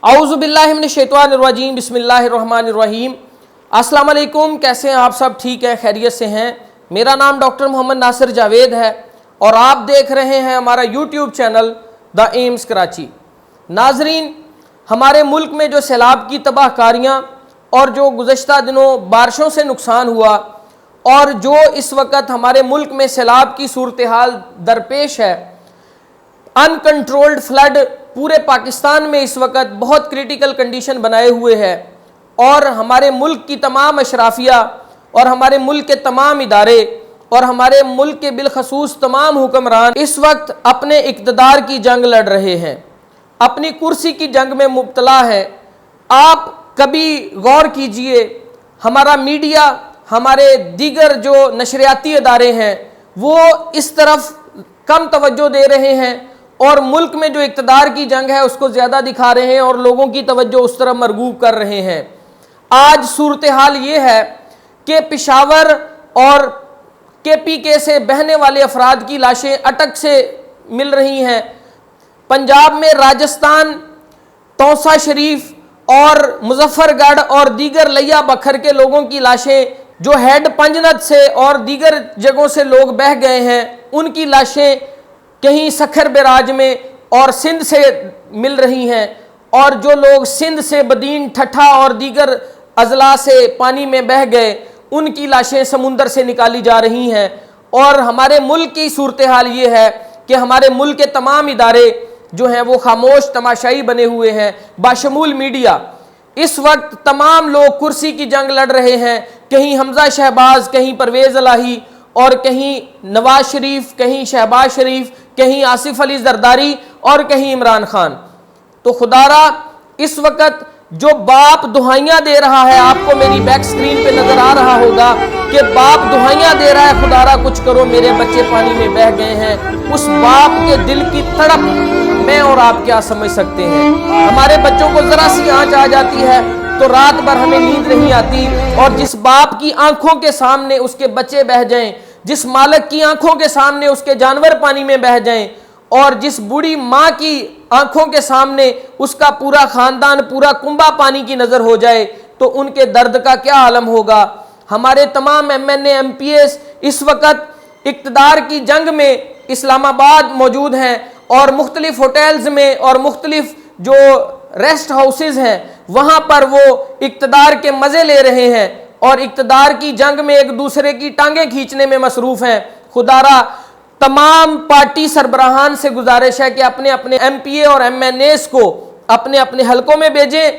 اعوذ باللہ من الشیطان الرجیم بسم اللہ الرحمن الرحیم۔ السلام علیکم، کیسے ہیں آپ سب؟ ٹھیک ہیں، خیریت سے ہیں؟ میرا نام ڈاکٹر محمد ناصر جاوید ہے اور آپ دیکھ رہے ہیں ہمارا یوٹیوب چینل دا ایمز کراچی۔ ناظرین، ہمارے ملک میں جو سیلاب کی تباہ کاریاں اور جو گزشتہ دنوں بارشوں سے نقصان ہوا اور جو اس وقت ہمارے ملک میں سیلاب کی صورتحال درپیش ہے، ان کنٹرولڈ فلڈ پورے پاکستان میں اس وقت بہت کریٹیکل کنڈیشن بنائے ہوئے ہے، اور ہمارے ملک کی تمام اشرافیہ اور ہمارے ملک کے تمام ادارے اور ہمارے ملک کے بالخصوص تمام حکمران اس وقت اپنے اقتدار کی جنگ لڑ رہے ہیں، اپنی کرسی کی جنگ میں مبتلا ہے۔ آپ کبھی غور کیجئے، ہمارا میڈیا، ہمارے دیگر جو نشریاتی ادارے ہیں وہ اس طرف کم توجہ دے رہے ہیں اور ملک میں جو اقتدار کی جنگ ہے اس کو زیادہ دکھا رہے ہیں اور لوگوں کی توجہ اس طرف مرغوب کر رہے ہیں۔ آج صورتحال یہ ہے کہ پشاور اور KPK سے بہنے والے افراد کی لاشیں اٹک سے مل رہی ہیں۔ پنجاب میں راجستھان، توسا شریف اور مظفر گڑھ اور دیگر لیا بکھر کے لوگوں کی لاشیں جو ہیڈ پنجنت سے اور دیگر جگہوں سے لوگ بہہ گئے ہیں، ان کی لاشیں کہیں سکھر بیراج میں اور سندھ سے مل رہی ہیں، اور جو لوگ سندھ سے بدین، ٹھٹھا اور دیگر اضلاع سے پانی میں بہہ گئے ان کی لاشیں سمندر سے نکالی جا رہی ہیں۔ اور ہمارے ملک کی صورتحال یہ ہے کہ ہمارے ملک کے تمام ادارے جو ہیں وہ خاموش تماشائی بنے ہوئے ہیں، باشمول میڈیا۔ اس وقت تمام لوگ کرسی کی جنگ لڑ رہے ہیں، کہیں حمزہ شہباز، کہیں پرویز الہی اور کہیں نواز شریف، کہیں شہباز شریف، کہیں آصف علی زرداری اور کہیں عمران خان۔ تو خدا را اس وقت جو باپ دہائیاں دے رہا ہے، آپ کو میری بیک سکرین پہ نظر آ رہا ہوگا کہ باپ دہائیاں دے رہا ہے، خدا را کچھ کرو میرے بچے پانی میں بہہ گئے ہیں، اس باپ کے دل کی تڑپ میں اور آپ کیا سمجھ سکتے ہیں۔ ہمارے بچوں کو ذرا سی آنچ آ جاتی ہے تو رات بھر ہمیں نیند نہیں آتی، اور جس باپ کی آنکھوں کے سامنے اس کے بچے بہہ جائیں، جس مالک کی آنکھوں کے سامنے اس کے جانور پانی میں بہہ جائیں، اور جس بوڑھی ماں کی آنکھوں کے سامنے اس کا پورا خاندان، پورا کنبہ پانی کی نظر ہو جائے، تو ان کے درد کا کیا عالم ہوگا۔ ہمارے تمام MNA MPs اس وقت اقتدار کی جنگ میں اسلام آباد موجود ہیں اور مختلف ہوٹلز میں اور مختلف جو ریسٹ ہاؤسز ہیں وہاں پر وہ اقتدار کے مزے لے رہے ہیں اور اقتدار کی جنگ میں ایک دوسرے کی ٹانگیں کھینچنے میں مصروف ہیں۔ خدا را تمام پارٹی سربراہان سے گزارش ہے کہ اپنے اپنے MPA اور MNAs کو اپنے اپنے حلقوں میں بھیجیں۔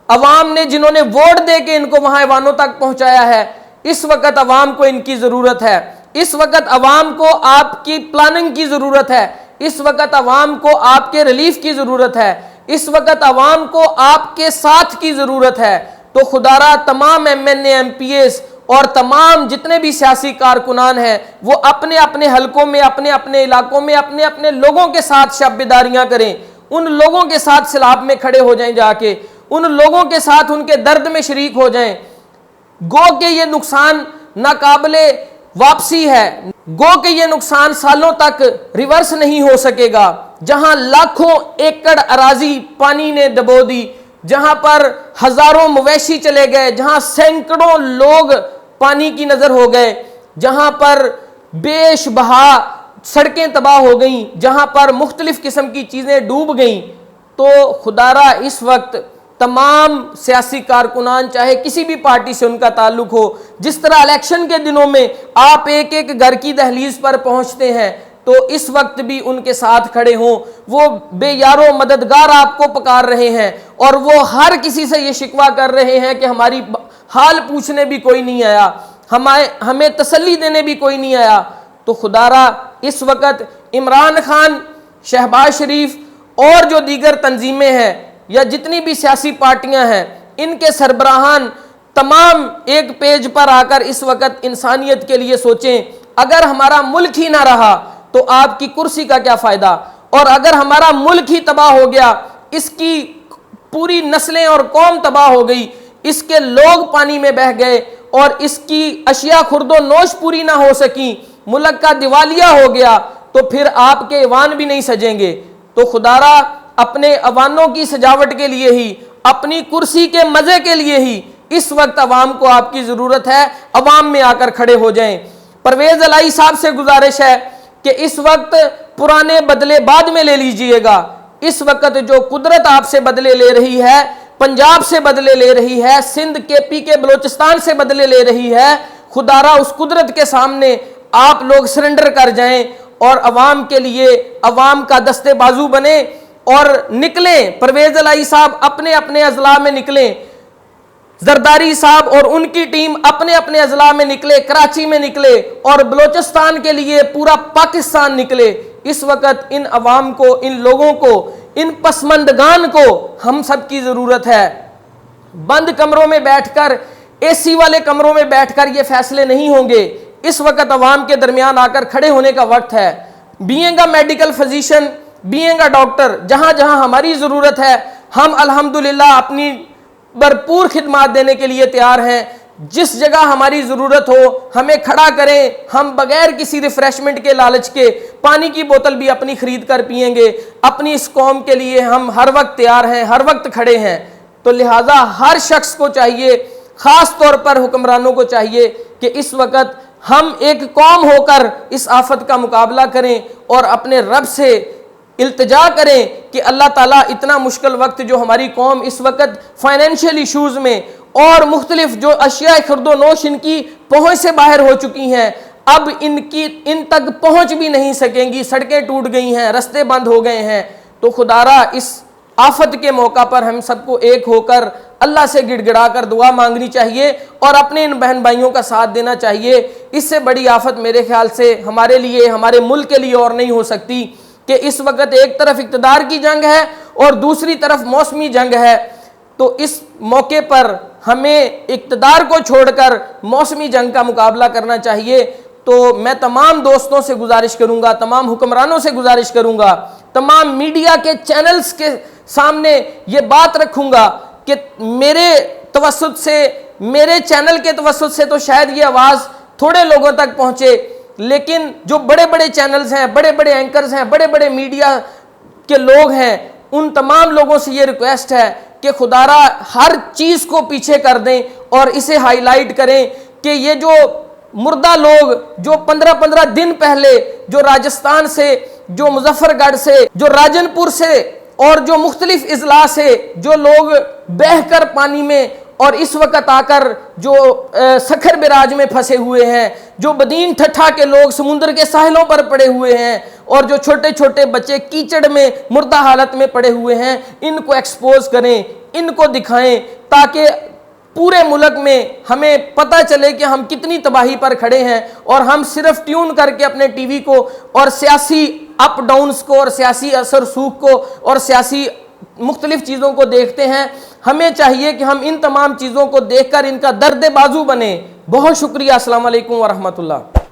عوام نے جنہوں نے ووٹ دے کے ان کو وہاں ایوانوں تک پہنچایا ہے، اس وقت عوام کو ان کی ضرورت ہے، اس وقت عوام کو آپ کی پلاننگ کی ضرورت ہے، اس وقت عوام کو آپ کے ریلیف کی ضرورت ہے، اس وقت عوام کو آپ کے ساتھ کی ضرورت ہے۔ تو خدا را تمام MNA MPs اور تمام جتنے بھی سیاسی کارکنان ہیں وہ اپنے اپنے حلقوں میں، اپنے اپنے علاقوں میں اپنے اپنے لوگوں کے ساتھ شب بیداریاں کریں، ان لوگوں کے ساتھ سیلاب میں کھڑے ہو جائیں، جا کے ان لوگوں کے ساتھ ان کے درد میں شریک ہو جائیں۔ گو کہ یہ نقصان ناقابل واپسی ہے، گو کہ یہ نقصان سالوں تک ریورس نہیں ہو سکے گا۔ جہاں لاکھوں ایکڑ اراضی پانی نے ڈبو دی، جہاں پر ہزاروں مویشی چلے گئے، جہاں سینکڑوں لوگ پانی کی نظر ہو گئے، جہاں پر بیش بہا سڑکیں تباہ ہو گئیں، جہاں پر مختلف قسم کی چیزیں ڈوب گئیں، تو خدا را اس وقت تمام سیاسی کارکنان چاہے کسی بھی پارٹی سے ان کا تعلق ہو، جس طرح الیکشن کے دنوں میں آپ ایک ایک گھر کی دہلیز پر پہنچتے ہیں، تو اس وقت بھی ان کے ساتھ کھڑے ہوں۔ وہ بے یارو مددگار آپ کو پکار رہے ہیں اور وہ ہر کسی سے یہ شکوہ کر رہے ہیں کہ ہماری حال پوچھنے بھی کوئی نہیں آیا، ہمیں تسلی دینے بھی کوئی نہیں آیا۔ تو خدا را اس وقت عمران خان، شہباز شریف اور جو دیگر تنظیمیں ہیں یا جتنی بھی سیاسی پارٹیاں ہیں، ان کے سربراہان تمام ایک پیج پر آ کر اس وقت انسانیت کے لیے سوچیں۔ اگر ہمارا ملک ہی نہ رہا تو آپ کی کرسی کا کیا فائدہ، اور اگر ہمارا ملک ہی تباہ ہو گیا، اس کی پوری نسلیں اور قوم تباہ ہو گئی، اس کے لوگ پانی میں بہہ گئے اور اس کی اشیاء خرد و نوش پوری نہ ہو سکیں، ملک کا دیوالیہ ہو گیا، تو پھر آپ کے ایوان بھی نہیں سجیں گے۔ تو خدا را اپنے اوانوں کی سجاوٹ کے لیے ہی، اپنی کرسی کے مزے کے لیے ہی اس وقت عوام کو آپ کی ضرورت ہے، عوام میں آ کر کھڑے ہو جائیں۔ پرویز الہی صاحب سے گزارش ہے کہ اس وقت پرانے بدلے بعد میں لے لیجئے گا۔ اس وقت جو قدرت آپ سے بدلے لے رہی ہے، پنجاب سے بدلے لے رہی ہے، سندھ کے پی کے بلوچستان سے بدلے لے رہی ہے، خدا را اس قدرت کے سامنے آپ لوگ سرنڈر کر جائیں اور عوام کے لیے عوام کا دستے بازو بنے اور نکلیں۔ پرویز الہی صاحب اپنے اپنے اضلاع میں نکلیں، زرداری صاحب اور ان کی ٹیم اپنے اپنے اضلاع میں نکلے، کراچی میں نکلے اور بلوچستان کے لیے پورا پاکستان نکلے۔ اس وقت ان عوام کو، ان لوگوں کو، ان پسماندگان کو ہم سب کی ضرورت ہے۔ بند کمروں میں بیٹھ کر، اے سی والے کمروں میں بیٹھ کر یہ فیصلے نہیں ہوں گے۔ اس وقت عوام کے درمیان آ کر کھڑے ہونے کا وقت ہے۔ Being a medical physician, being a doctor, جہاں جہاں ہماری ضرورت ہے ہم الحمدللہ اپنی بھرپور خدمات دینے کے لیے تیار ہیں۔ جس جگہ ہماری ضرورت ہو ہمیں کھڑا کریں، ہم بغیر کسی ریفریشمنٹ کے لالچ کے پانی کی بوتل بھی اپنی خرید کر پئیں گے۔ اپنی اس قوم کے لیے ہم ہر وقت تیار ہیں، ہر وقت کھڑے ہیں۔ تو لہٰذا ہر شخص کو چاہیے، خاص طور پر حکمرانوں کو چاہیے کہ اس وقت ہم ایک قوم ہو کر اس آفت کا مقابلہ کریں اور اپنے رب سے التجا کریں کہ اللہ تعالیٰ اتنا مشکل وقت جو ہماری قوم اس وقت فائنینشیل ایشوز میں اور مختلف جو اشیاء خرد و نوش ان کی پہنچ سے باہر ہو چکی ہیں، اب ان تک پہنچ بھی نہیں سکیں گی، سڑکیں ٹوٹ گئی ہیں، رستے بند ہو گئے ہیں۔ تو خدا را اس آفت کے موقع پر ہم سب کو ایک ہو کر اللہ سے گڑ گڑا کر دعا مانگنی چاہیے اور اپنے ان بہن بھائیوں کا ساتھ دینا چاہیے۔ اس سے بڑی آفت میرے خیال سے ہمارے لیے، ہمارے ملک کے لیے اور نہیں ہو سکتی کہ اس وقت ایک طرف اقتدار کی جنگ ہے اور دوسری طرف موسمی جنگ ہے۔ تو اس موقع پر ہمیں اقتدار کو چھوڑ کر موسمی جنگ کا مقابلہ کرنا چاہیے۔ تو میں تمام دوستوں سے گزارش کروں گا، تمام حکمرانوں سے گزارش کروں گا، تمام میڈیا کے چینلز کے سامنے یہ بات رکھوں گا کہ میرے توسط سے، میرے چینل کے توسط سے تو شاید یہ آواز تھوڑے لوگوں تک پہنچے، لیکن جو بڑے بڑے چینلز ہیں، بڑے بڑے اینکرز ہیں، بڑے بڑے میڈیا کے لوگ ہیں، ان تمام لوگوں سے یہ ریکویسٹ ہے کہ خدا را ہر چیز کو پیچھے کر دیں اور اسے ہائی لائٹ کریں کہ یہ جو مردہ لوگ جو 15 دن پہلے جو راجستھان سے، جو مظفر گڑھ سے، جو راجن پور سے اور جو مختلف اضلاع سے جو لوگ بہہ کر پانی میں اور اس وقت آ کر جو سکھر براج میں پھنسے ہوئے ہیں، جو بدین ٹھٹھا کے لوگ سمندر کے ساحلوں پر پڑے ہوئے ہیں اور جو چھوٹے چھوٹے بچے کیچڑ میں مردہ حالت میں پڑے ہوئے ہیں، ان کو ایکسپوز کریں، ان کو دکھائیں تاکہ پورے ملک میں ہمیں پتہ چلے کہ ہم کتنی تباہی پر کھڑے ہیں اور ہم صرف ٹیون کر کے اپنے ٹی وی کو اور سیاسی اپ ڈاؤنز کو اور سیاسی اثر سوکھ کو اور سیاسی مختلف چیزوں کو دیکھتے ہیں۔ ہمیں چاہیے کہ ہم ان تمام چیزوں کو دیکھ کر ان کا درد بازو بنیں۔ بہت شکریہ۔ السلام علیکم ورحمۃ اللہ۔